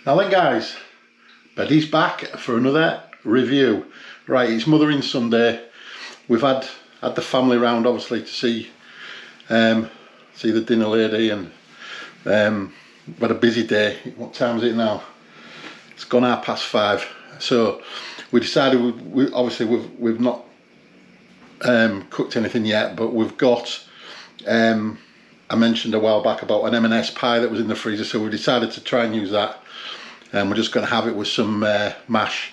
Now then guys, Betty's back for another review. Right, it's Mothering Sunday. We've had the family round obviously to see the dinner lady, and we've had a busy day. What time is it now? It's gone 5:30. So we decided we've not cooked anything yet, but we've got I mentioned a while back about an M&S pie that was in the freezer, so we decided to try and use that, and we're just going to have it with some mash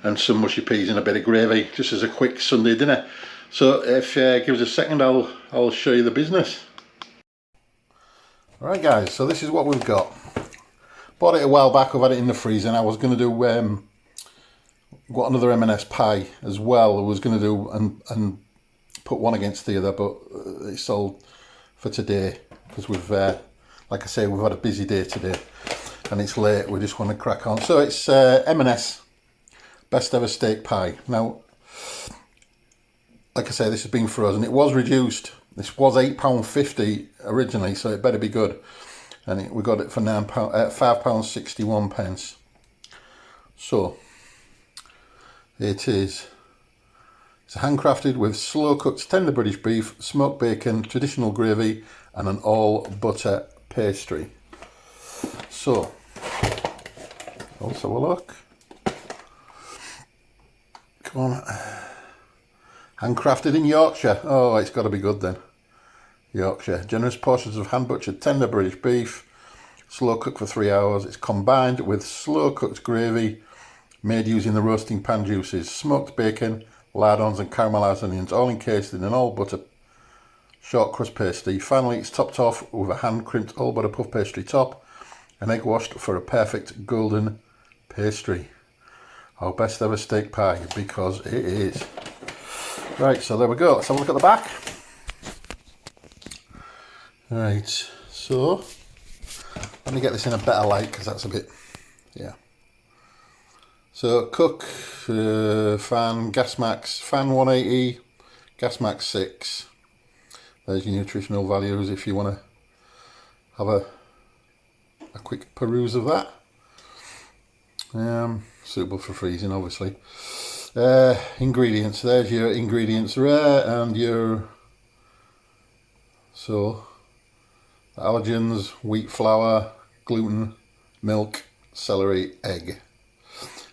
and some mushy peas and a bit of gravy, just as a quick Sunday dinner. So if give us a second, I'll show you the business. Alright guys, so this is what we've got. Bought it a while back, I've had it in the freezer, and I was going to do got another M&S pie as well. I was going to do and put one against the other, but it's sold for today because we've like I say, we've had a busy day today and it's late. We just want to crack on. So it's M&S best ever steak pie. Now like I say, this has been frozen. It was reduced. This was £8.50 originally, so it better be good, and we got it for £5.61. so it is. It's handcrafted with slow cooked tender British beef, smoked bacon, traditional gravy and an all butter pastry. So let's have a look. Come on. Handcrafted in Yorkshire. Oh, it's got to be good then. Yorkshire. Generous portions of hand butchered tender British beef, slow cooked for 3 hours. It's combined with slow cooked gravy made using the roasting pan juices, smoked bacon, lardons and caramelised onions, all encased in an all butter short crust pastry. Finally, it's topped off with a hand crimped all butter puff pastry top and egg washed for a perfect golden pastry. Our best ever steak pie, because it is. Right, so there we go. Let's have a look at the back. Right, so let me get this in a better light because that's a bit, yeah. So cook, fan, gas max, fan 180, gas max 6. There's your nutritional values if you want to have a quick peruse of that. Suitable for freezing obviously. Ingredients, there's your ingredients there, and your allergens, wheat flour, gluten, milk, celery, egg.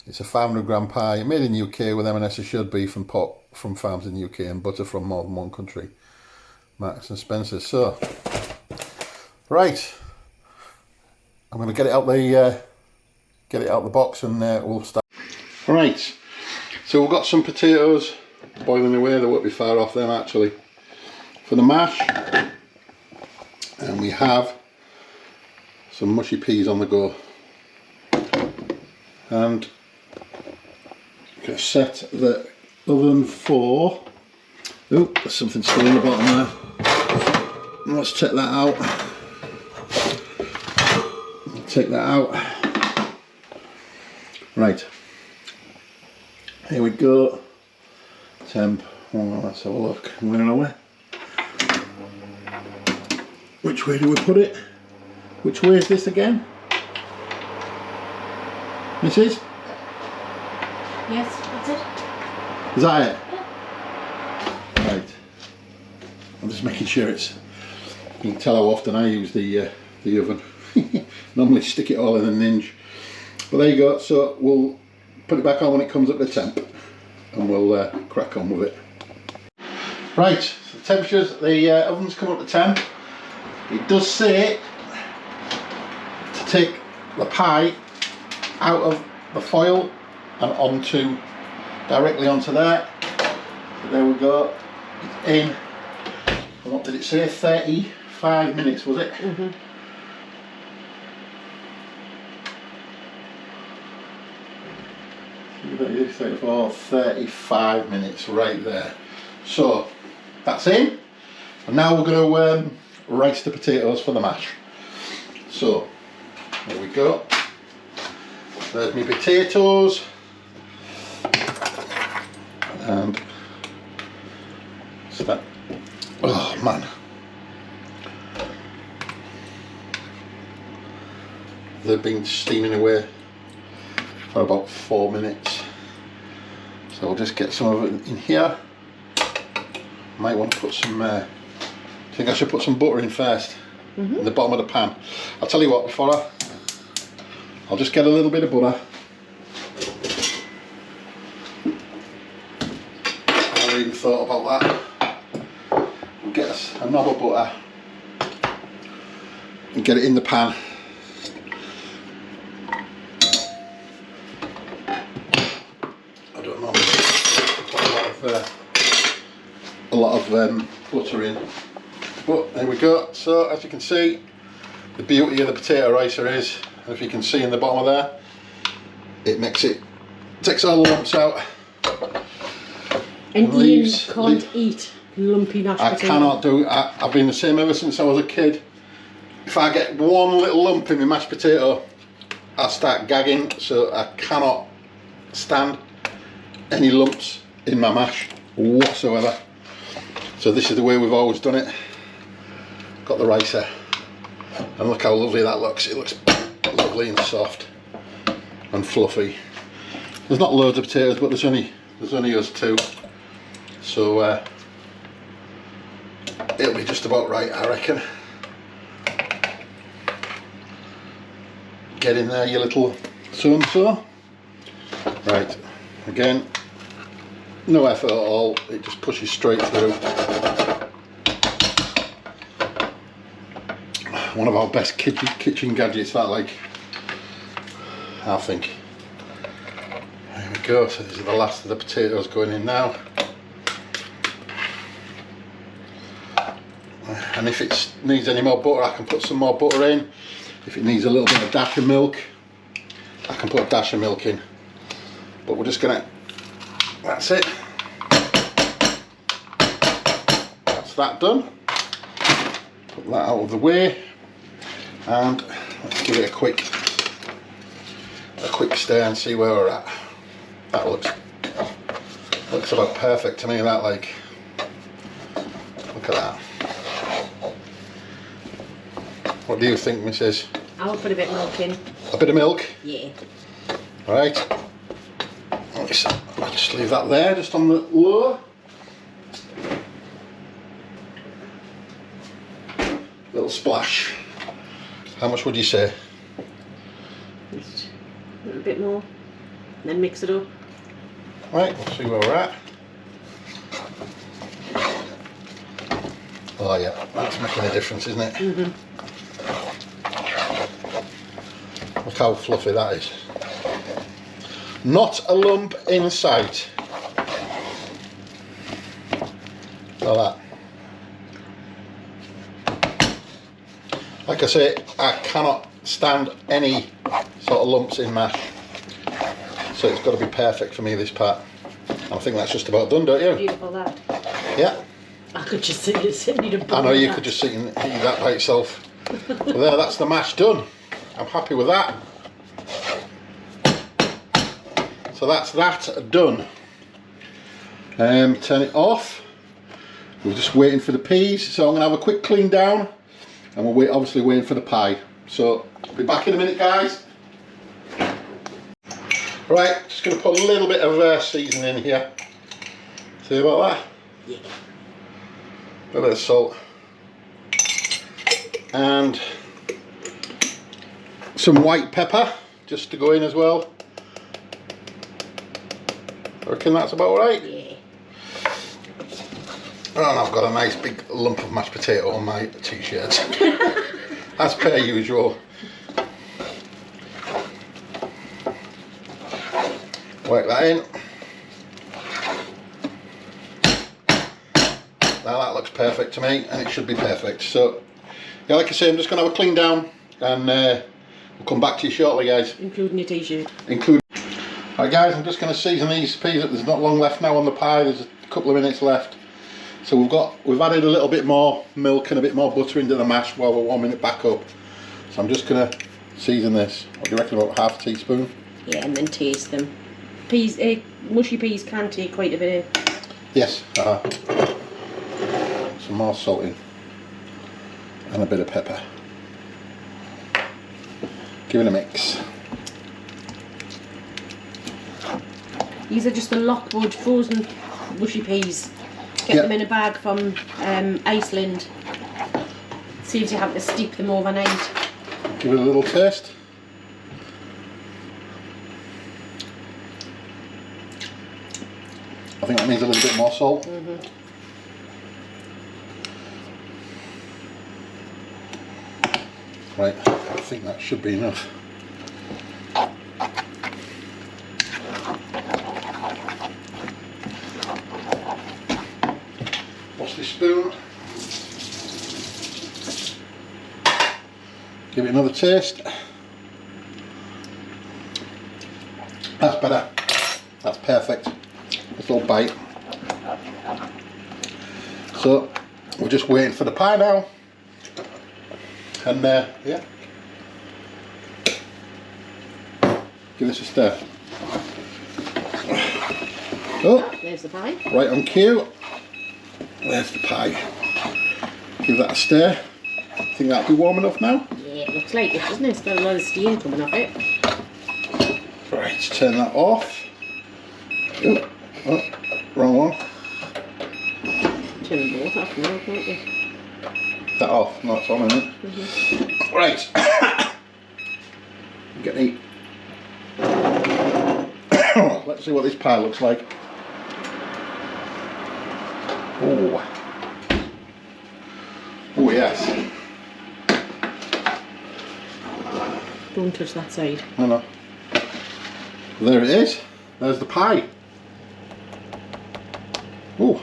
It's a 500 gram pie made in the UK with M&S assured beef and pork from farms in the UK and butter from more than one country, Marks and Spencer's. So right, I'm going to get it out the box and we'll start. Right, so we've got some potatoes boiling away. They won't be far off them actually for the mash, and we have some mushy peas on the go, and going to set the oven for, oh, there's something still in the bottom there. Let's take that out. Take that out. Right, here we go. Temp. Oh, let's have a look. Where are we? Which way do we put it? Which way is this again? Mrs.? Yes, that's it. Is that it? Yeah. Right. I'm just making sure it's. You can tell how often I use the oven. Normally stick it all in a ninja. But there you go. So we'll put it back on when it comes up to temp, and we'll crack on with it. Right. So the temperatures. The oven's come up to temp. It does say to take the pie out of the foil and directly onto there. So there we go. It's in. And what did it say? 35 minutes, was it? Mm-hmm. For 35 minutes right there. So that's in. And now we're going to rice the potatoes for the mash. So there we go. There's my potatoes, and start. Oh man, they've been steaming away for about 4 minutes. So we'll just get some of it in here. Might want to put some, I think I should put some butter in first, in the bottom of the pan. I'll tell you what, I'll just get a little bit of butter. I never even thought about that. We'll get a knob of butter and get it in the pan. I don't know, put a lot of butter in, but there we go. So as you can see, the beauty of the potato ricer is, if you can see in the bottom of there, it takes all the lumps out. And Ian can't eat lumpy mashed potato. I cannot do. I've been the same ever since I was a kid. If I get one little lump in my mashed potato, I start gagging. So I cannot stand any lumps in my mash whatsoever. So this is the way we've always done it. Got the ricer, and look how lovely that looks. It looks lovely and soft and fluffy. There's not loads of potatoes, but there's only us two, so it'll be just about right, I reckon. Get in there, you little so-and-so. Right, again, no effort at all, it just pushes straight through. One of our best kitchen gadgets, that, like, I think. There we go, so these are the last of the potatoes going in now. And if it needs any more butter, I can put some more butter in. If it needs a little bit of dash of milk, I can put a dash of milk in. But we're just gonna, that's it. That's that done. Put that out of the way. And let's give it a quick stir and see where we're at. That looks about perfect to me, that, like, look at that. What do you think, Mrs? I'll put a bit of milk in. A bit of milk? Yeah. Right. I'll just leave that there, just on the low. Little splash. How much would you say? Just a little bit more, and then mix it up. Right, we'll see where we're at. Oh yeah, that's making a difference, isn't it? Look how fluffy that is. Not a lump in sight. Like that. Like I say, I cannot stand any sort of lumps in mash. So it's got to be perfect for me, this part. I think that's just about done, don't you? Beautiful, that. Yeah. I could just sit and eat a bowl. I know you could just sit and eat that by itself. But there, that's the mash done. I'm happy with that. So that's that done. Turn it off. We're just waiting for the peas. So I'm going to have a quick clean down. And we're obviously waiting for the pie. So I'll be back in a minute, guys. Right, just going to put a little bit of seasoning in here. See about that? Yeah. A little bit of salt. And some white pepper, just to go in as well. I reckon that's about right. Yeah. Oh, and I've got a nice big lump of mashed potato on my t-shirt. As per usual. Work that in. Now that looks perfect to me, and it should be perfect. So, yeah, like I say, I'm just going to have a clean down, and we'll come back to you shortly, guys. Including your t-shirt. Right, guys, I'm just going to season these peas. There's not long left now on the pie. There's a couple of minutes left. So we've added a little bit more milk and a bit more butter into the mash while we're warming it back up. So I'm just going to season this. What do you reckon, about half a teaspoon? Yeah, and then taste them. Peas, mushy peas can take quite a bit of. Yes. Some more salt in and a bit of pepper. Give it a mix. These are just the Lockwood frozen mushy peas. Get them in a bag from Iceland. Saves you having to steep them overnight. Give it a little taste. I think that needs a little bit more salt. Right, I think that should be enough. What's this spoon? Give it another taste. That's better. That's perfect. This little bite. So we're just waiting for the pie now. And yeah, give this a stir. Oh, there's the pie. Right on cue. There's the pie. Give that a stir. Think that'll be warm enough now? Yeah, it looks like it, doesn't it? It's got a lot of steam coming off it. Right, turn that off. Oh, wrong one. Turn them both off now, can't you? That off? No, it's on, isn't it? Right. Get the. Let's see what this pie looks like. Oh. Oh yes. Don't touch that side. No. There it is. There's the pie. Oh.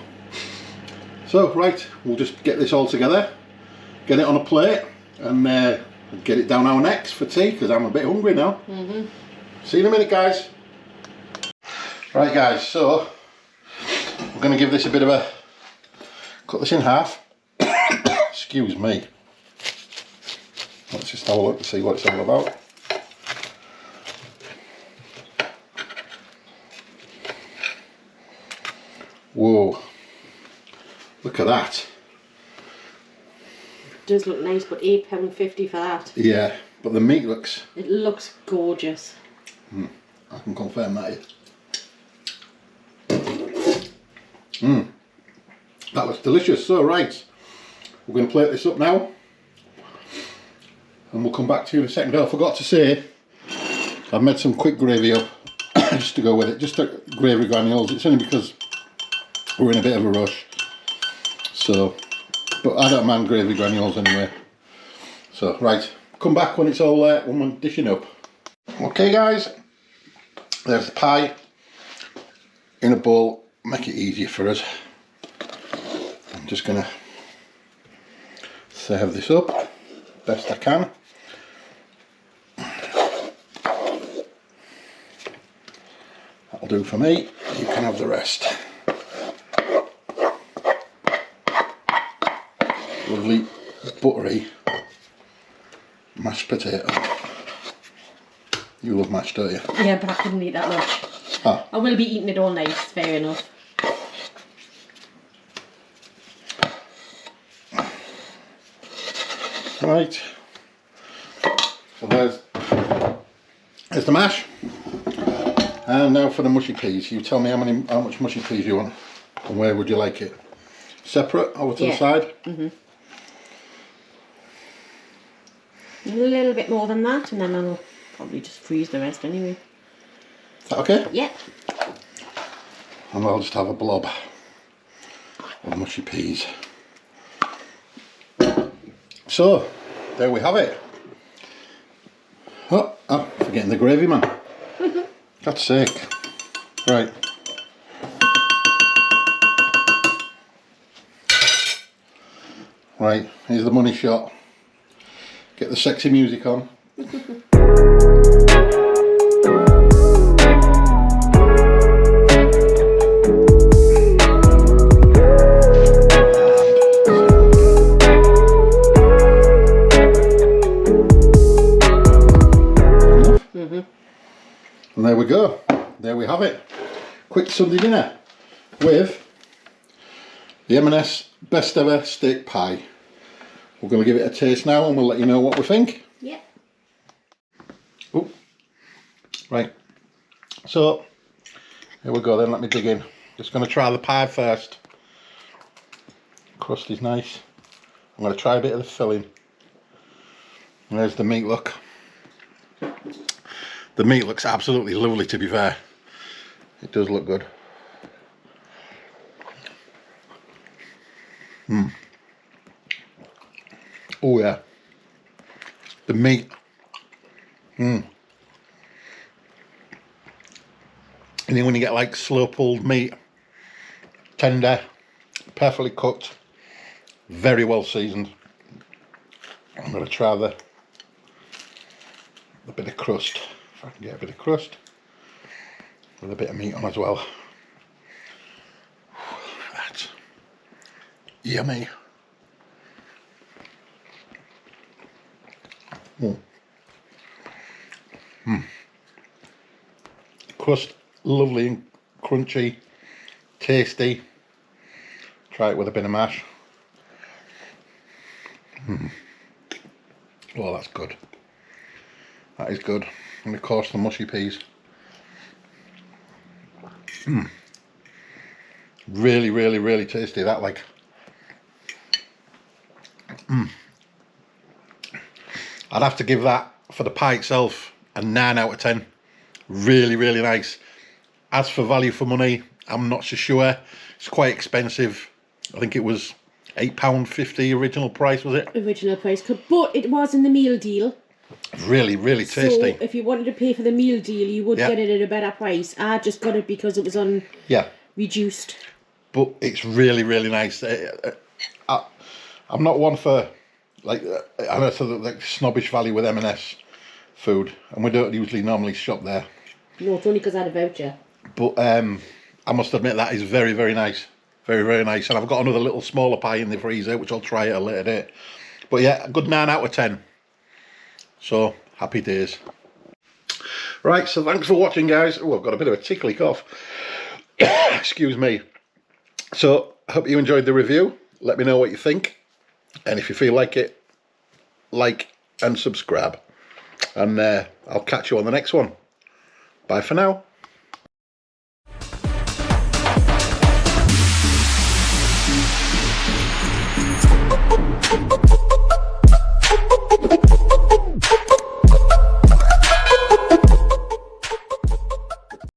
So right, we'll just get this all together, get it on a plate, and get it down our necks for tea because I'm a bit hungry now. See you in a minute, guys. Right, guys. So we're going to give this a bit of a cut this in half. Excuse me. Let's just have a look to see what it's all about. Whoa, look at that. It does look nice, but £8.50 for that. Yeah, but the meat looks... It looks gorgeous. I can confirm that. That looks delicious. So right, we're going to plate this up now. And we'll come back to you in a second. Oh, I forgot to say, I've made some quick gravy up just to go with it. Just gravy granules. It's only because we're in a bit of a rush. So, but I don't mind gravy granules anyway. So, right, come back when it's all when we're dishing up. Okay, guys, there's the pie in a bowl. Make it easier for us. I'm just gonna serve this up best I can. That'll do for me. You can have the rest. Lovely buttery mashed potato. You love mashed, don't you? Yeah, but I couldn't eat that much. Ah. I will be eating it all night, fair enough. Right. So there's the mash. And now for the mushy peas. You tell me how much mushy peas you want and where would you like it? Separate over to the side? A little bit more than that, and then I'll probably just freeze the rest anyway. Is that okay? Yeah. And I'll just have a blob of mushy peas. So, there we have it. Oh, I'm forgetting the gravy, man. God's sake. Right. Right, here's the money shot. Get the sexy music on. And there we go. There we have it. Quick Sunday dinner with the M&S best ever steak pie. We're going to give it a taste now and we'll let you know what we think. Yeah. Right, so here we go then, let me dig in. Just going to try the pie first. Crust is nice. I'm going to try a bit of the filling. And there's the meat, look. The meat looks absolutely lovely, to be fair. It does look good. Oh yeah. The meat. And then when you get like slow pulled meat, tender, perfectly cooked, very well seasoned. I'm going to try the bit of crust, if I can get a bit of crust, with a bit of meat on as well. That's yummy. Crust, lovely and crunchy, tasty. Try it with a bit of mash. Oh, that's good. That is good. And of course the mushy peas. Really, really, really tasty. That like. I'd have to give that, for the pie itself, a 9 out of 10. Really, really nice. As for value for money, I'm not so sure. It's quite expensive. I think it was £8.50 original price, was it? Original price, but it was in the meal deal. Really, really tasty. So if you wanted to pay for the meal deal, you would get it at a better price. I just got it because it was on reduced. But it's really, really nice. I'm not one for like I know sort of like snobbish value with M&S food, and we don't usually normally shop there. No, it's only because I had a voucher. But I must admit that is very, very nice. Very, very nice. And I've got another little smaller pie in the freezer, which I'll try at a later date. But yeah, a good 9 out of 10. So, happy days. Right, so thanks for watching, guys. Oh, I've got a bit of a tickly cough. Excuse me. So, I hope you enjoyed the review. Let me know what you think. And if you feel like it, like and subscribe. And I'll catch you on the next one. Bye for now.